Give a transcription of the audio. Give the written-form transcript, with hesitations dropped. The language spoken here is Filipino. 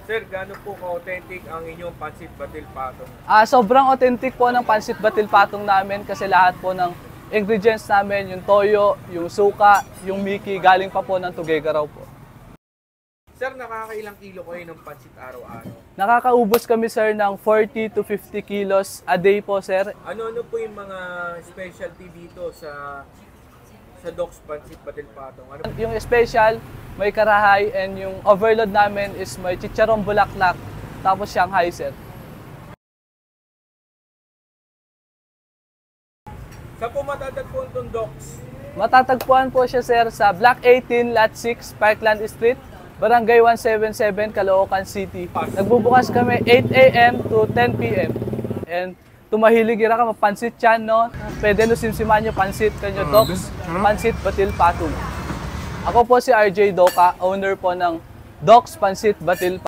Sir, gaano po ka-authentic ang inyong Pansit Batil Patong? Sobrang authentic po ng Pansit Batil Patong namin kasi lahat po ng ingredients namin, yung toyo, yung suka, yung miki, galing pa po ng Tuguegarao po. Sir, nakakailang kilo kayo ng pansit araw-araw? Nakakaubos kami sir ng 40 to 50 kilos a day po sir. Ano-ano po yung mga specialty dito sa Doc's Pansit Batil Patong? Ano? Yung special, may karahay, and yung overload namin is may chicharong bulaklak, tapos Shanghai sir. Saan po matatagpuan itong Doc's? Matatagpuan po siya sir sa Block 18, Lot 6, Parkland Street, Barangay 177, Caloocan City. Nagbubukas kami 8 a.m. to 10 p.m. And tumahilig ira ka mapansit yan, no? Pwede no simsiman nyo pansit kanyo Doc's Pansit Batil Patong. Ako po si RJ Doka, owner po ng Doc's Pansit Batil Patong.